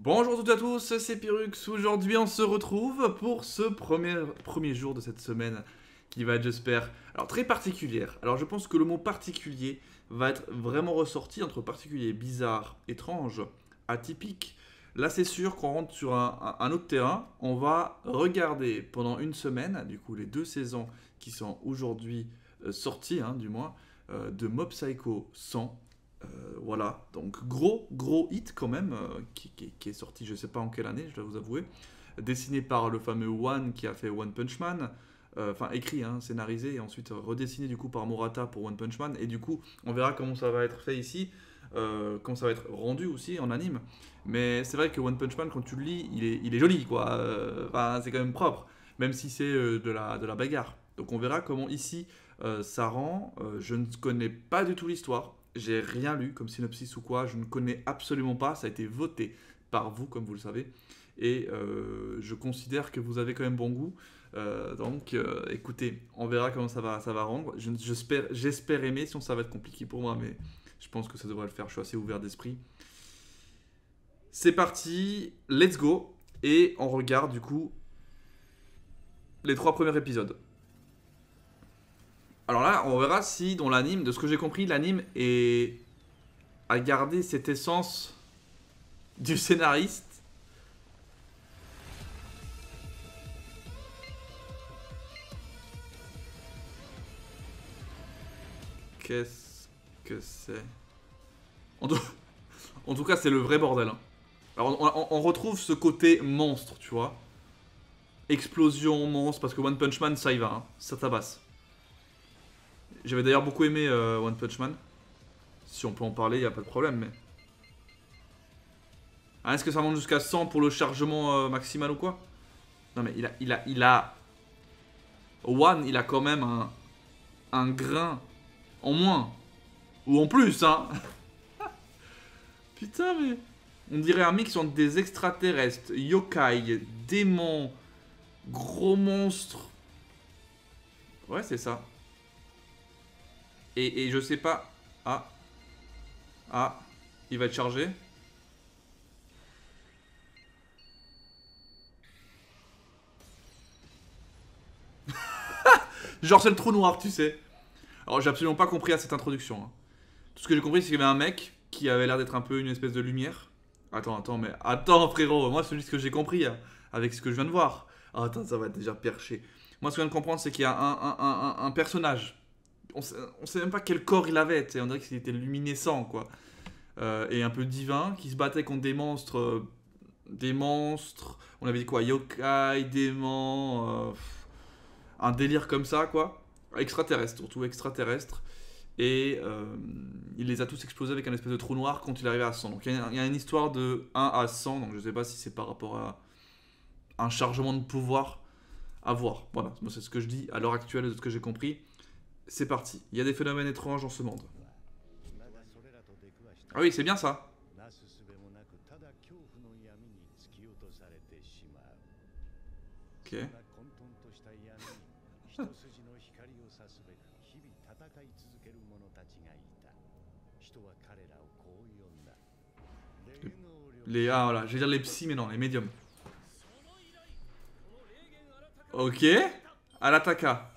Bonjour à toutes et à tous, c'est Pyrrhux. Aujourd'hui, on se retrouve pour ce premier jour de cette semaine qui va être, j'espère, alors très particulière. Alors, je pense que le mot particulier va être vraiment ressorti entre particulier, bizarre, étrange, atypique. Là, c'est sûr qu'on rentre sur un autre terrain. On va regarder pendant une semaine, du coup, les deux saisons qui sont aujourd'hui sorties, hein, du moins, de Mob Psycho 100. Voilà, donc gros hit quand même, qui est sorti je sais pas en quelle année, je dois vous avouer, dessiné par le fameux One qui a fait One Punch Man, enfin écrit, hein, scénarisé, et ensuite redessiné du coup par Murata pour One Punch Man, et du coup on verra comment ça va être fait ici, comment ça va être rendu aussi en anime, mais c'est vrai que One Punch Man quand tu le lis, il est joli quoi, enfin, c'est quand même propre, même si c'est de la bagarre. Donc on verra comment ici ça rend, je ne connais pas du tout l'histoire. J'ai rien lu comme synopsis ou quoi, je ne connais absolument pas, ça a été voté par vous comme vous le savez, et je considère que vous avez quand même bon goût, donc écoutez, on verra comment ça va rendre, j'espère aimer, sinon ça va être compliqué pour moi, mais je pense que ça devrait le faire, je suis assez ouvert d'esprit. C'est parti, let's go, et on regarde du coup les 3 premiers épisodes. Alors là, on verra si dans l'anime, de ce que j'ai compris, l'anime a gardé cette essence du scénariste. Qu'est-ce que c'est en, tout... en tout cas, c'est le vrai bordel. Hein. Alors, on retrouve ce côté monstre, tu vois. Explosion, monstre, parce que One Punch Man, ça y va, hein. Ça tabasse. J'avais d'ailleurs beaucoup aimé One Punch Man. Si on peut en parler, il a pas de problème, mais... Ah, est-ce que ça monte jusqu'à 100 pour le chargement maximal ou quoi? Non, mais il a... One, il a quand même un grain en moins. Ou en plus, hein. Putain, mais... On dirait un mix entre des extraterrestres, yokai, démons, gros monstres. Ouais, c'est ça. Et je sais pas... Ah. Ah. Il va être chargé. Genre, c'est le trou noir, tu sais. Alors, j'ai absolument pas compris à cette introduction. Hein. Tout ce que j'ai compris, c'est qu'il y avait un mec qui avait l'air d'être un peu une espèce de lumière. Attends, mais attends, frérot, moi, c'est juste ce que j'ai compris avec ce que je viens de voir. Ah, attends, ça va être déjà perché. Moi, ce que je viens de comprendre, c'est qu'il y a un personnage. On sait même pas quel corps il avait, tu sais, on dirait qu'il était luminescent, quoi. Et un peu divin, qui se battait contre des monstres. Des monstres. On avait dit quoi? Yokai, démons. Un délire comme ça, quoi. Extraterrestre, surtout extraterrestre. Et il les a tous explosés avec un espèce de trou noir quand il est arrivé à 100. Donc il y a une histoire de 1 à 100, donc je sais pas si c'est par rapport à un chargement de pouvoir à voir. Voilà, c'est ce que je dis à l'heure actuelle de ce que j'ai compris. C'est parti. Il y a des phénomènes étranges dans ce monde. Ah oui, c'est bien ça. Ok. Ah voilà, je vais dire les psys, mais non, les médiums. Ok. Alataka.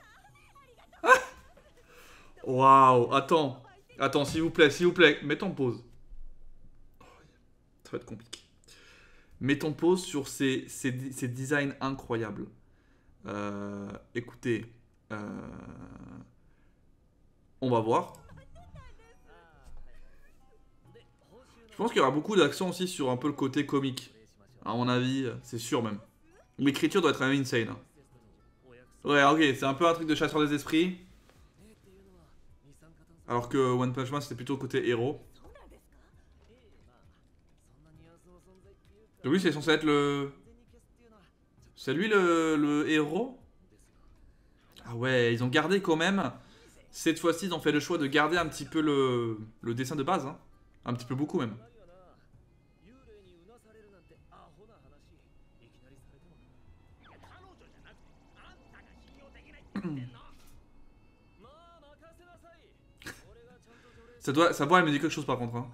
Waouh, attends. Attends, s'il vous plaît, mettons pause. Ça va être compliqué. Mettons pause sur ces designs incroyables. Écoutez, on va voir. Je pense qu'il y aura beaucoup d'accent aussi sur un peu le côté comique. À mon avis, c'est sûr même. L'écriture doit être quand même insane. Hein. Ouais, ok, c'est un peu un truc de chasseur des esprits. Alors que One Punch Man c'était plutôt côté héros. Donc lui c'est censé être le... C'est lui le héros? Ah ouais, ils ont gardé quand même... Cette fois-ci ils ont fait le choix de garder un petit peu le dessin de base. Hein. Un petit peu beaucoup même. Sa voix elle me dit quelque chose par contre. Hein.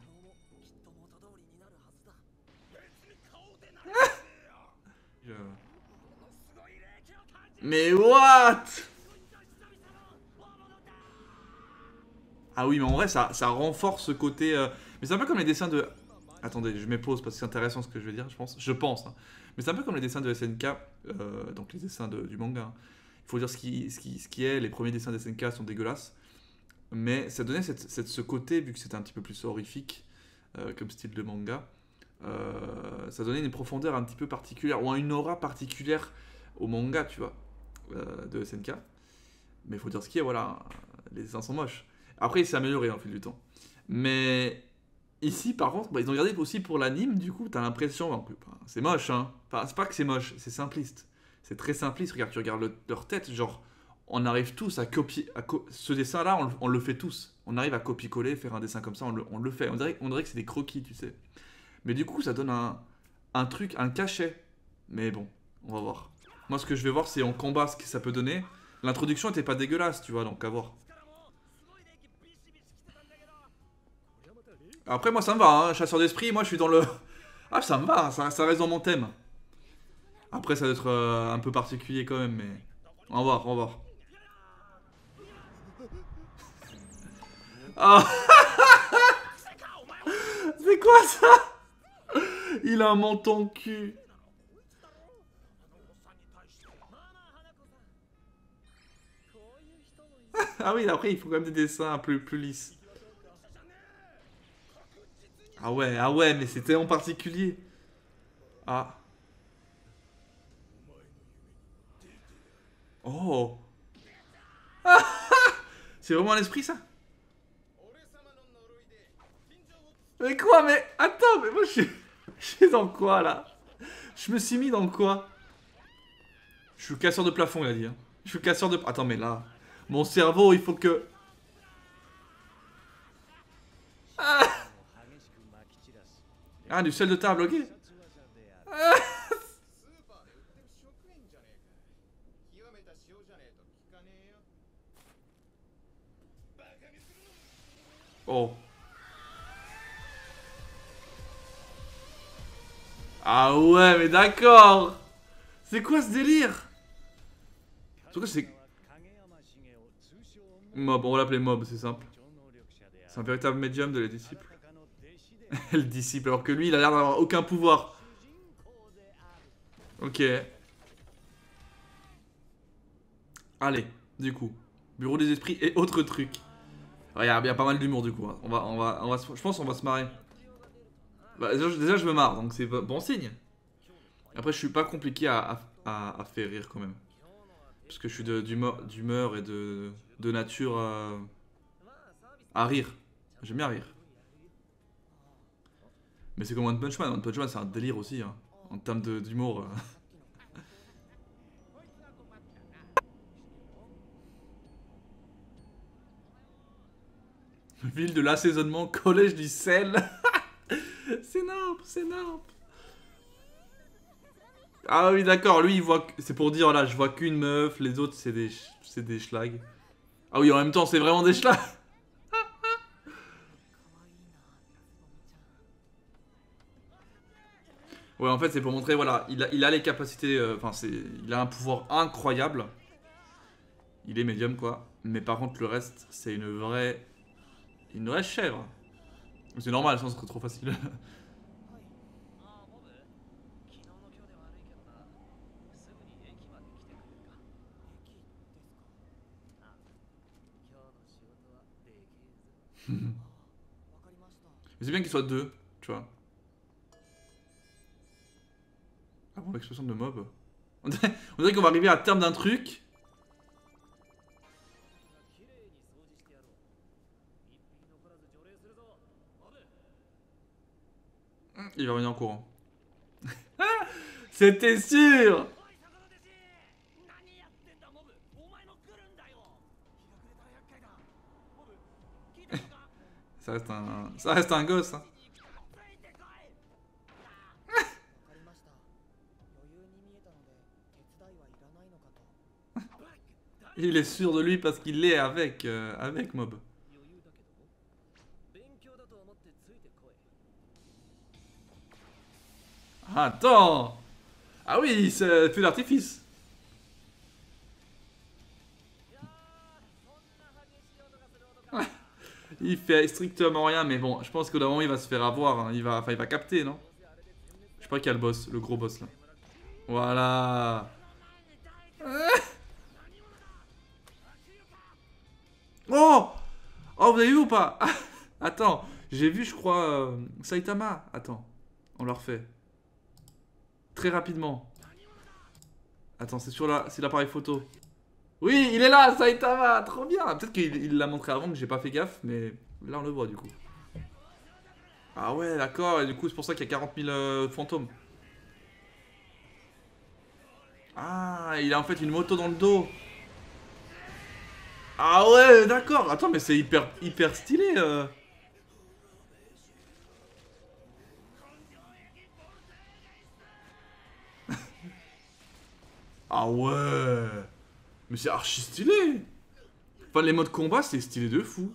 Mais what? Ah oui, mais en vrai, ça renforce ce côté... Mais c'est un peu comme les dessins de... Attendez, je me pause parce que c'est intéressant ce que je vais dire, je pense. Je pense, hein. Mais c'est un peu comme les dessins de SNK, donc les dessins du manga, hein. Il faut dire ce qui est, les premiers dessins de SNK sont dégueulasses. Mais ça donnait ce côté, vu que c'était un petit peu plus horrifique, comme style de manga, ça donnait une profondeur un petit peu particulière, ou une aura particulière au manga, tu vois, de SNK. Mais il faut dire ce qui est, voilà, les dessins sont moches. Après, il s'est amélioré au fil du temps. Mais ici, par contre, bah, ils ont regardé aussi pour l'anime, du coup, t'as l'impression, enfin, c'est moche, hein. Enfin, c'est pas que c'est moche, c'est simpliste. C'est très simpliste, regarde, tu regardes leur tête, genre, on arrive tous à copier, ce dessin-là, on le fait tous. On arrive à copier-coller, faire un dessin comme ça, on le fait. On dirait que c'est des croquis, tu sais. Mais du coup, ça donne un truc, un cachet. Mais bon, on va voir. Moi, ce que je vais voir, c'est en combat ce que ça peut donner. L'introduction était pas dégueulasse, tu vois, donc à voir. Après, moi, ça me va, hein, chasseur d'esprit, moi, je suis dans le... Ah, ça me va, hein, ça reste dans mon thème. Après, ça doit être un peu particulier quand même, mais... On va voir, on va voir. Ah, c'est quoi ça? Il a un menton cul. Ah oui, après, il faut quand même des dessins plus lisses. Ah ouais, mais c'était en particulier. Ah. Oh. C'est vraiment l'esprit, ça? Mais quoi? Mais attends, mais moi, je suis dans quoi, là? Je me suis mis dans quoi? Je suis casseur de plafond, il a dit, hein. Je suis casseur de... Attends, mais là... Mon cerveau, il faut que... Ah, ah du sel de table, ok. Ah. Oh. Ah ouais, mais d'accord. C'est quoi ce délire? Surtout c'est... Mob, on va l'appeler Mob, c'est simple. C'est un véritable médium de les disciples. Le disciple, alors que lui, il a l'air d'avoir aucun pouvoir. Ok. Allez, du coup. Bureau des esprits et autres trucs. Il y a pas mal d'humour du coup, hein. Je pense qu'on va se marrer. Bah, déjà, je me marre, donc c'est bon signe. Après, je suis pas compliqué à faire rire quand même. Parce que je suis d'humeur et de nature à rire. J'aime bien rire. Mais c'est comme One Punch Man. One Punch Man, c'est un délire aussi, hein, en termes d'humour. Ville de l'assaisonnement, collège du sel. C'est énorme, c'est énorme. Ah oui, d'accord, lui, il voit... C'est pour dire, là, je vois qu'une meuf, les autres, c'est des schlags. Ah oui, en même temps, c'est vraiment des schlags. Ouais, en fait, c'est pour montrer, voilà, il a les capacités... Enfin, il a un pouvoir incroyable. Il est médium, quoi. Mais par contre, le reste, c'est une vraie chèvre. C'est normal, sinon ce serait trop facile. Mais c'est bien qu'il soit deux, tu vois. Avant l'explosion de mob. On dirait qu'on va arriver à terme d'un truc. Il va revenir en courant. C'était sûr. Ça reste un gosse, hein. Il est sûr de lui parce qu'il est avec Mob. Attends. Ah oui, c'est feu d'artifice. Il fait strictement rien, mais bon, je pense qu'au bout d'un moment il va se faire avoir, hein. Enfin, il va capter, non? Je sais pas qu'il y a le boss, le gros boss là. Voilà. Oh! Oh, vous avez vu ou pas? Attends, j'ai vu, je crois, Saitama. Attends, on le refait. Très rapidement. Attends, c'est l'appareil photo. Oui, il est là, Saitama, trop bien. Peut-être qu'il l'a montré avant que j'ai pas fait gaffe, mais là on le voit du coup. Ah ouais, d'accord, et du coup c'est pour ça qu'il y a 40 000 fantômes. Ah, il a en fait une moto dans le dos. Ah ouais, d'accord. Attends, mais c'est hyper stylé. Ah ouais. Mais c'est archi stylé. Enfin, les modes combat, c'est stylé de fou.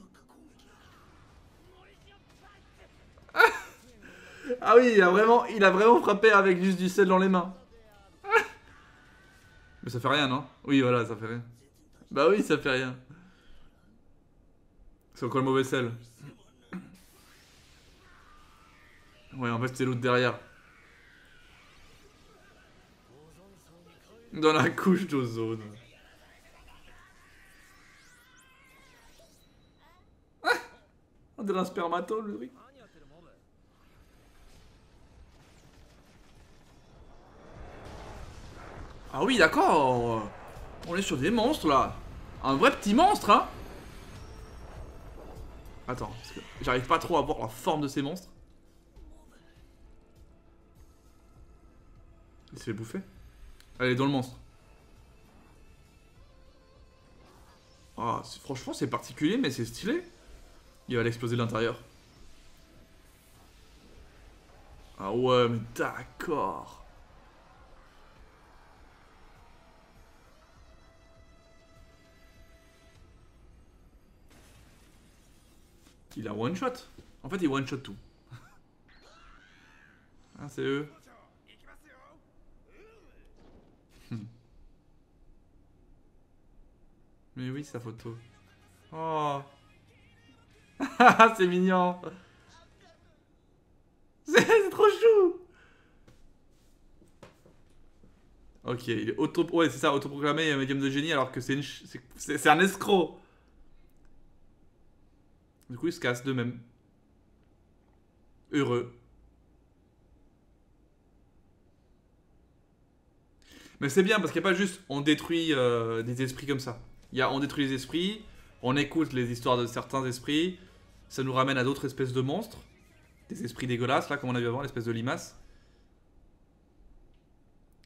Ah oui, il a vraiment frappé avec juste du sel dans les mains. Mais ça fait rien, non? Oui, voilà, ça fait rien. Bah oui, ça fait rien. C'est encore le mauvais sel. Ouais, en fait, c'est l'autre derrière. Dans la couche d'ozone. On dirait un spermatome, le truc. Ah oui, d'accord. On est sur des monstres, là. Un vrai petit monstre, hein. Attends, parce que j'arrive pas trop à voir la forme de ces monstres. Il s'est fait bouffer. Elle est dans le monstre. Ah, franchement, c'est particulier, mais c'est stylé. Il va l'exploser de l'intérieur. Ah ouais, mais d'accord. Il a one shot. En fait, il one shot tout. Ah, c'est eux. Mais oui, sa photo. Oh. C'est mignon. C'est trop chou. Ok, il est ouais, c'est ça, autoproclamé médium de génie alors que c'est un escroc. Du coup, il se casse d'eux-mêmes. Heureux. Mais c'est bien parce qu'il n'y a pas juste on détruit des esprits comme ça. Il y a on détruit les esprits, on écoute les histoires de certains esprits, ça nous ramène à d'autres espèces de monstres, des esprits dégueulasses là comme on a vu avant, l'espèce de limace.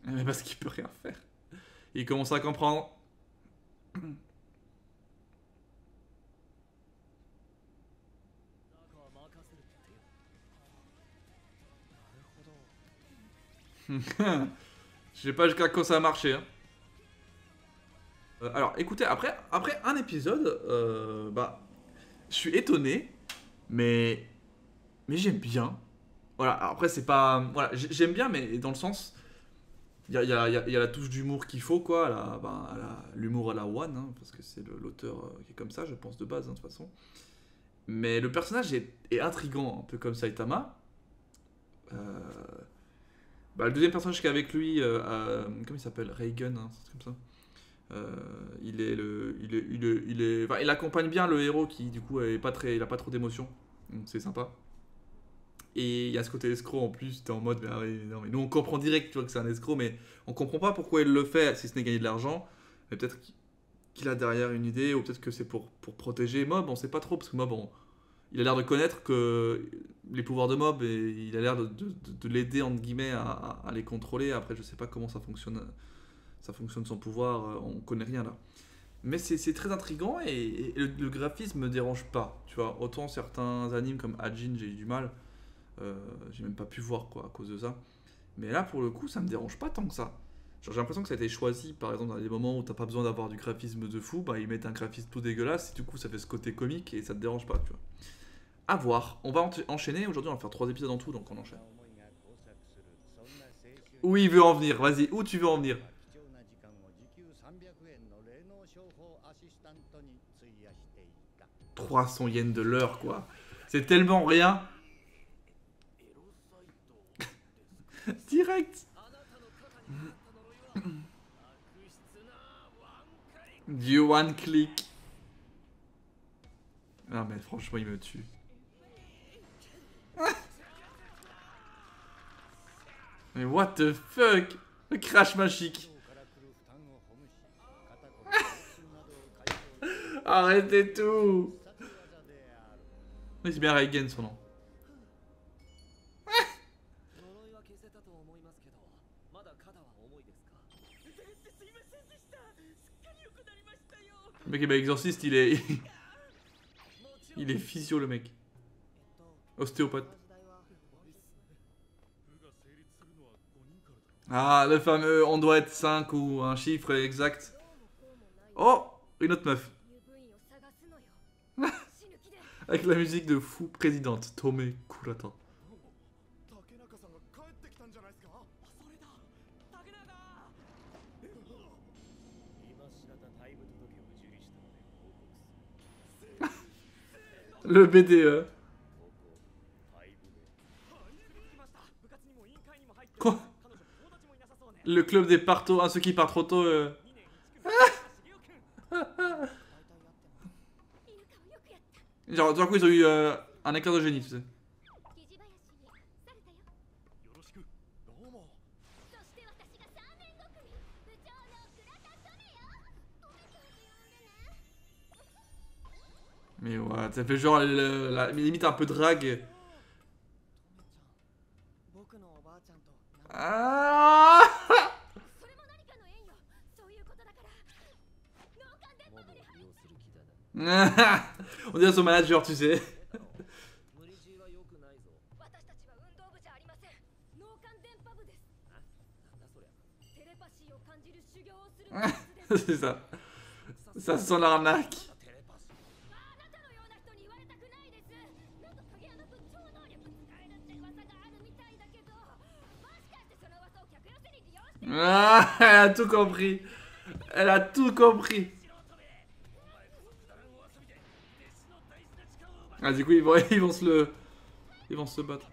Mais parce qu'il peut rien faire. Il commence à comprendre. Je sais pas jusqu'à quand ça a marché. Hein. Alors écoutez, après un épisode, bah, je suis étonné, mais, mais j'aime bien. Voilà, alors après c'est pas... Voilà, j'aime bien, mais dans le sens... Il y a la touche d'humour qu'il faut, quoi. L'humour à la One, hein, parce que c'est l'auteur qui est comme ça, je pense, de base, hein, de toute façon. Mais le personnage est intriguant, un peu comme Saitama. Euh, Bah, le deuxième personnage qui est avec lui, comment il s'appelle? Reigen, hein, c'est comme ça. Il est le, enfin, il accompagne bien le héros qui du coup est pas très, il a pas trop d'émotions, donc c'est sympa. Et il y a ce côté escroc en plus, t'es en mode, mais, ah oui, non, mais nous on comprend direct tu vois, que c'est un escroc, mais on comprend pas pourquoi il le fait si ce n'est gagner de l'argent. Mais peut-être qu'il a derrière une idée, ou peut-être que c'est pour protéger Mob, on sait pas trop, parce que Mob, il a l'air de connaître que les pouvoirs de Mob, et il a l'air de l'aider entre guillemets à les contrôler. Après, je sais pas comment ça fonctionne son pouvoir, on connaît rien là. Mais c'est très intriguant et le graphisme me dérange pas. Tu vois, autant certains animes comme Ajin, j'ai eu du mal. J'ai même pas pu voir quoi à cause de ça. Mais là, pour le coup, ça me dérange pas tant que ça. Genre, j'ai l'impression que ça a été choisi, par exemple, dans des moments où t'as pas besoin d'avoir du graphisme de fou, bah ils mettent un graphisme tout dégueulasse, et du coup ça fait ce côté comique et ça te dérange pas, tu vois. À voir. On va enchaîner. Aujourd'hui, on va faire 3 épisodes en tout, donc on enchaîne. Où il veut en venir? Vas-y, où tu veux en venir? 300 yens de l'heure, quoi. C'est tellement rien. Direct. Du one click. Ah mais franchement il me tue. Mais what the fuck. Le crash magique. Arrêtez tout. Mais c'est bien Reigen son nom. Le mec est pas exorciste, il est... il est physio le mec. Ostéopathe. Ah, le fameux on doit être 5 ou un chiffre exact. Oh, une autre meuf. Avec la musique de fou présidente, Tome Kurata. Le BDE. Quoi? Le club des partos, ceux qui partent trop tôt. Genre, d'un coup, ils ont eu un éclair de génie, tu sais. Mais ouais, ça fait genre limite un peu drague. Ah on dirait son manager, tu sais. C'est ça. Ça sent l'arnaque. Ah, elle a tout compris. Elle a tout compris. Ah, du coup, ils vont se battre.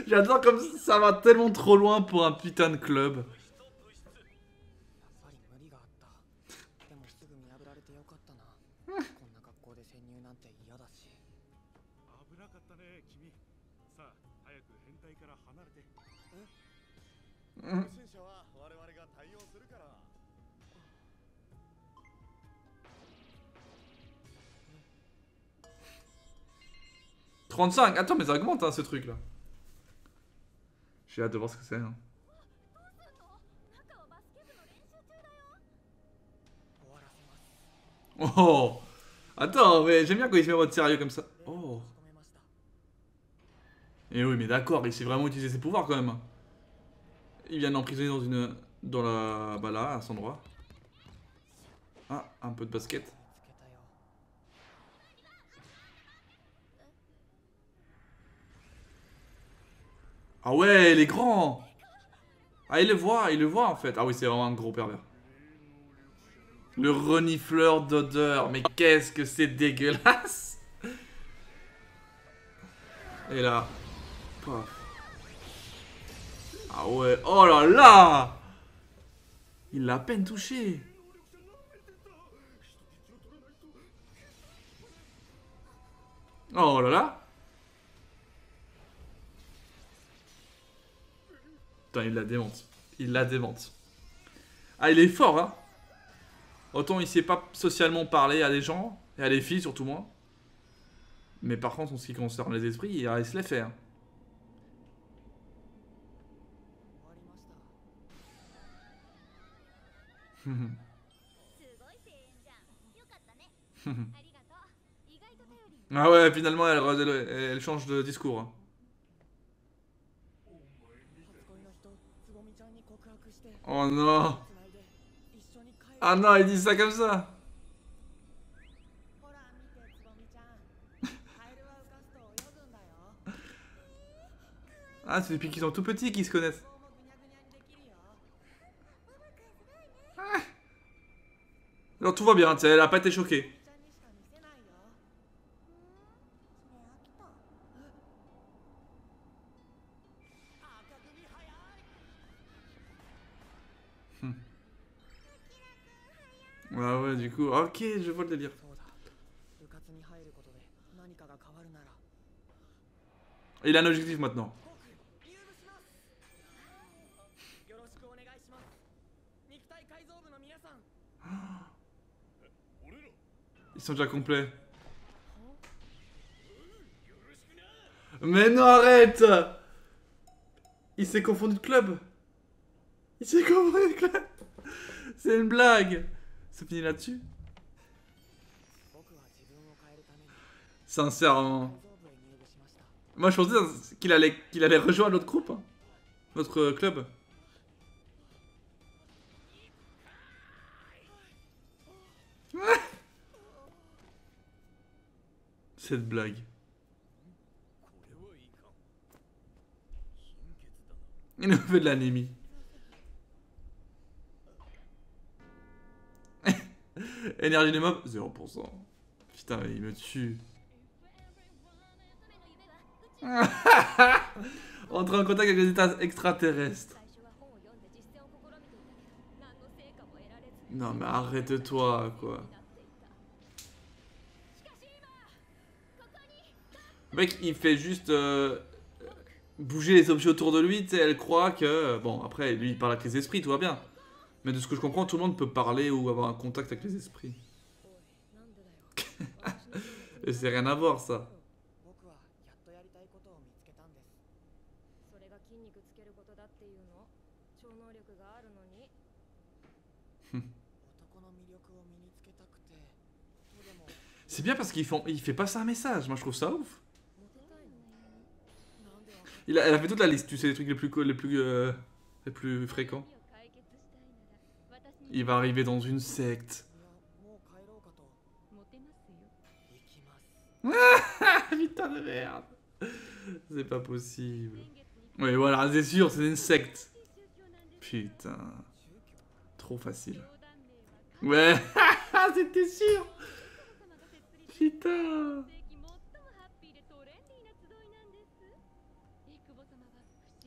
J'adore comme ça va tellement trop loin pour un putain de club. Mmh. 35. Attends, mais ça augmente hein, ce truc là. J'ai hâte de voir ce que c'est. Hein. Oh. Attends, mais j'aime bien quand il se met en mode sérieux comme ça. Oh. Et oui, mais d'accord, il sait vraiment utiliser ses pouvoirs quand même. Il vient d'emprisonner dans une... Dans la... Bah là, à cet endroit. Ah, un peu de basket. Ah ouais, il est grand. Ah, il le voit en fait. Ah oui, c'est vraiment un gros pervers. Le renifleur d'odeur. Mais qu'est-ce que c'est dégueulasse. Et là. Paf. Ah ouais. Oh là là. Il l'a à peine touché. Oh là là. Putain, il la démonte. Il la démonte. Ah, il est fort, hein. Autant il sait pas socialement parler à des gens, et à des filles surtout moins. Mais par contre, en ce qui concerne les esprits, il se les fait. Hein. Ah ouais, finalement, elle change de discours. Hein. Oh non. Ah non, il dit ça comme ça. Ah, c'est depuis qu'ils sont tout petits qu'ils se connaissent. Alors tout va bien, tu sais, elle a pas été choquée. Ouais, ouais, du coup, ok, je vois le délire. Il a un objectif maintenant. Ils sont déjà complets. Mais non, arrête! Il s'est confondu de club. Il s'est confondu de club. C'est une blague. C'est fini là-dessus. Sincèrement. Moi, je pensais qu'il allait rejoindre notre groupe. Hein. Notre club. Cette blague. Il nous fait de l'anémie. Énergie des mobs, 0%. Putain, il me tue. Entrer en contact avec les états extraterrestres. Non mais arrête-toi, quoi. Le mec, il fait juste bouger les objets autour de lui, tu sais, elle croit que... Bon, après, lui, il parle avec les esprits, tout va bien. Mais de ce que je comprends, tout le monde peut parler ou avoir un contact avec les esprits. Et c'est rien à voir, ça. C'est bien parce il fait pas ça un message, moi je trouve ça ouf. Elle a fait toute la liste, tu sais, les trucs les plus fréquents. Il va arriver dans une secte. Putain de merde. C'est pas possible. Oui, voilà, c'est sûr, c'est une secte. Putain. Trop facile. Ouais, c'était sûr. Putain.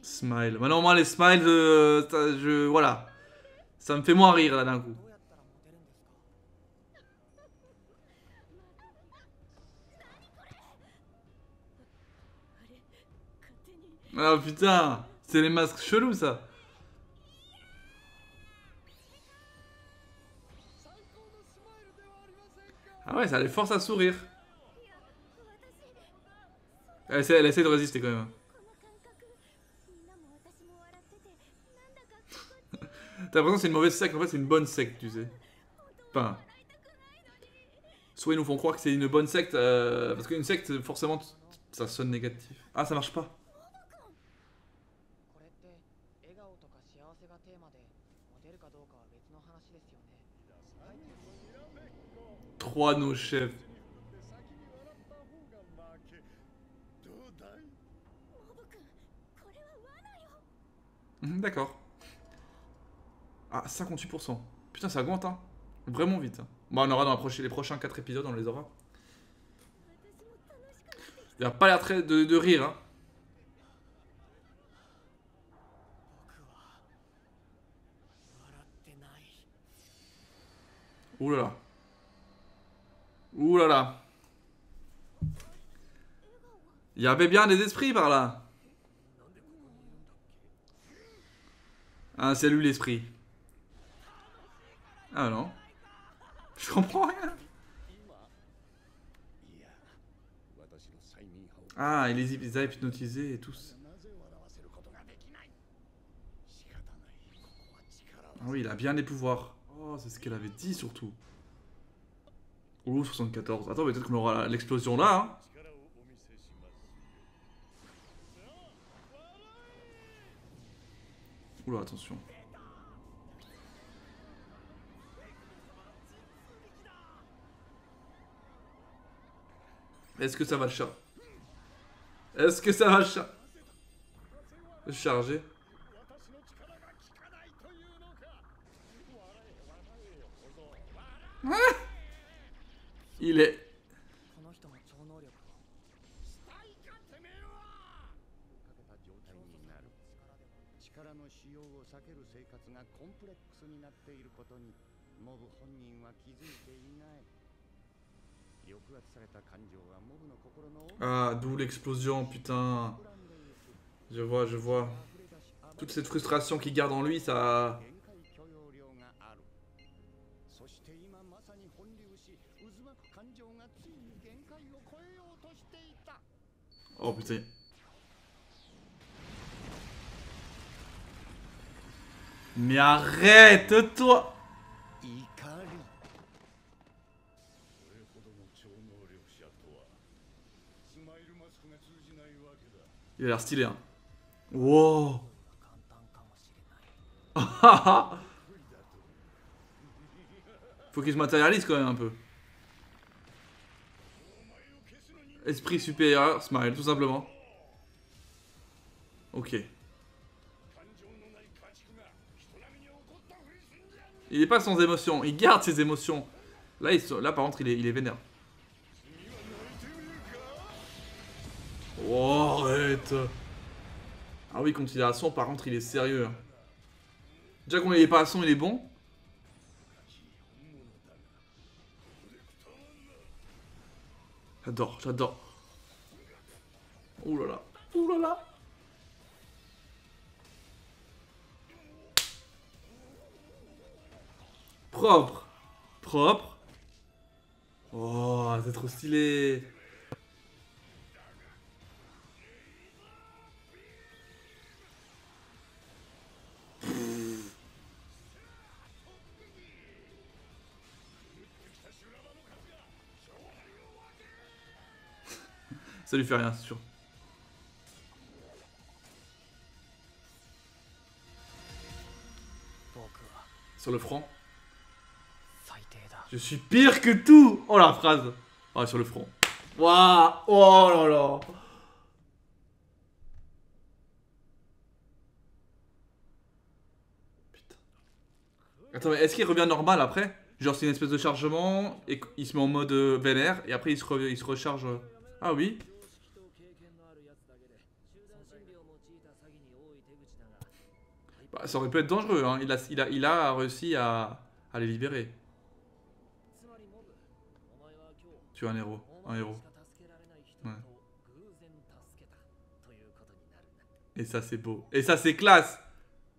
Smile. Maintenant, moi, les smiles, voilà. Ça me fait moins rire, là, d'un coup. Ah, putain. C'est les masques chelous, ça. Ah ouais, ça les force à sourire. Elle essaie de résister, quand même. T'as l'impression que c'est une mauvaise secte, en fait, c'est une bonne secte, tu sais. Enfin... Soit ils nous font croire que c'est une bonne secte, parce qu'une secte, forcément, ça sonne négatif. Ah, ça marche pas. 3 nos chefs. D'accord. Ah, 58%. Putain, ça augmente, hein. Vraiment vite. Hein. Bon, on aura dans les prochains 4 épisodes, on les aura. Il a pas l'air très de rire, hein. Ouh là là. Ouh là là. Il y avait bien des esprits par là. Ah, c'est lui l'esprit. Ah non. Je comprends rien. Ah, il les a hypnotisés et tous. Ah oui, il a bien des pouvoirs. Oh, c'est ce qu'elle avait dit surtout. Oh, 74. Attends, mais peut-être qu'on aura l'explosion là, hein. Oula, attention. Est-ce que ça va le charger? Est-ce que ça va le charger? Ah, il est... Ah, d'où l'explosion, putain. Je vois, je vois. Toute cette frustration qu'il garde en lui, ça... Oh putain. Mais arrête-toi! Il a l'air stylé, hein. Wow! Faut qu'il se matérialise quand même un peu. Esprit supérieur, smile, tout simplement. Ok. Il est pas sans émotion, il garde ses émotions. Là par contre, il est vénère. Oh, arrête. Ah oui, quand il est à son, par contre, il est sérieux. Déjà quand il est pas à son, il est bon. J'adore, j'adore. Ouh là là, ouh là là. Propre, propre. Oh, c'est trop stylé. Ça lui fait rien, c'est sûr. Sur le front. Je suis pire que tout. Oh la phrase. Oh, sur le front. Waouh. Oh là là. Putain. Attends, mais est-ce qu'il revient normal après? Genre c'est une espèce de chargement et il se met en mode vénère et après il se recharge. Ah oui. Bah, ça aurait pu être dangereux, hein. Il a réussi à les libérer. Tu es un héros. Un héros. Ouais. Et ça c'est beau. Et ça c'est classe.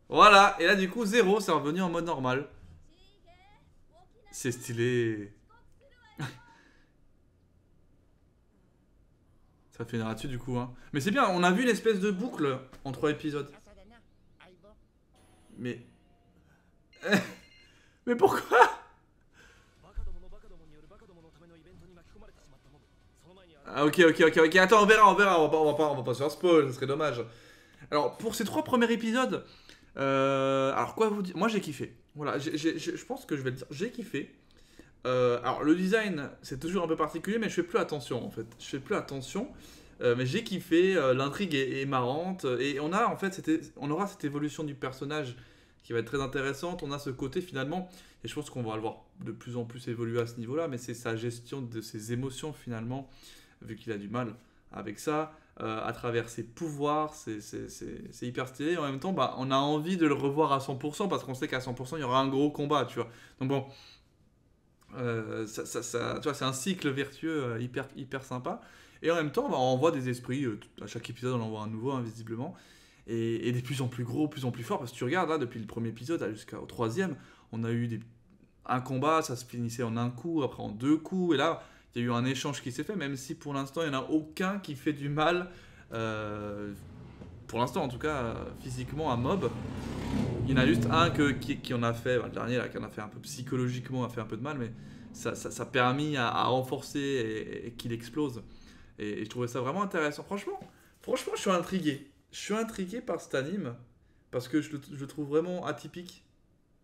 Voilà. Et là du coup 0, c'est revenu en mode normal. C'est stylé. Ça fait une là-dessus du coup, hein. Mais c'est bien, on a vu une espèce de boucle en 3 épisodes. Mais... Mais pourquoi? Ah ok, attends, on verra, on va pas se faire spoil, ça serait dommage. Alors, pour ces 3 premiers épisodes, alors quoi vous dire? Moi j'ai kiffé. Voilà, je pense que je vais le dire, j'ai kiffé. Alors le design, c'est toujours un peu particulier, mais je fais plus attention en fait. Je fais plus attention, mais j'ai kiffé, l'intrigue est marrante, et on a en fait, on aura cette évolution du personnage qui va être très intéressante. On a ce côté finalement, et je pense qu'on va le voir de plus en plus évoluer à ce niveau-là, mais c'est sa gestion de ses émotions finalement, vu qu'il a du mal avec ça, à travers ses pouvoirs, c'est hyper stylé. Et en même temps, bah, on a envie de le revoir à 100% parce qu'on sait qu'à 100% il y aura un gros combat, tu vois. Donc bon, tu vois, c'est un cycle vertueux hyper sympa. Et en même temps, bah, on voit des esprits, à chaque épisode on en voit un nouveau, invisiblement. Et des plus en plus gros, plus en plus forts. Parce que tu regardes, là, depuis le premier épisode jusqu'au troisième, on a eu un combat, ça se finissait en un coup, après en 2 coups. Et là, il y a eu un échange qui s'est fait, même si pour l'instant, il n'y en a aucun qui fait du mal. Pour l'instant, en tout cas, physiquement, à Mob. Il y en a juste un qui en a fait, le dernier là, qui en a fait un peu psychologiquement, a fait un peu de mal, mais ça a permis à renforcer et qu'il explose. Et je trouvais ça vraiment intéressant. Franchement, je suis intrigué. Je suis intrigué par cet anime parce que je le trouve vraiment atypique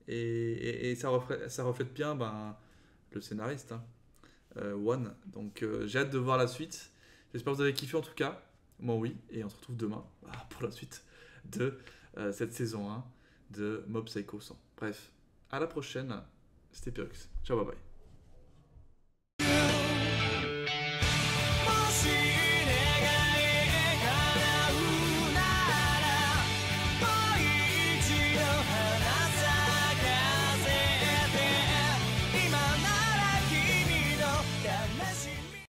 et ça reflète bien ben, le scénariste. Hein. One. Donc j'ai hâte de voir la suite. J'espère que vous avez kiffé en tout cas. Moi oui, et on se retrouve demain pour la suite de cette saison 1 de Mob Psycho 100. Bref, à la prochaine, c'était Pyrrhux. Ciao, bye bye.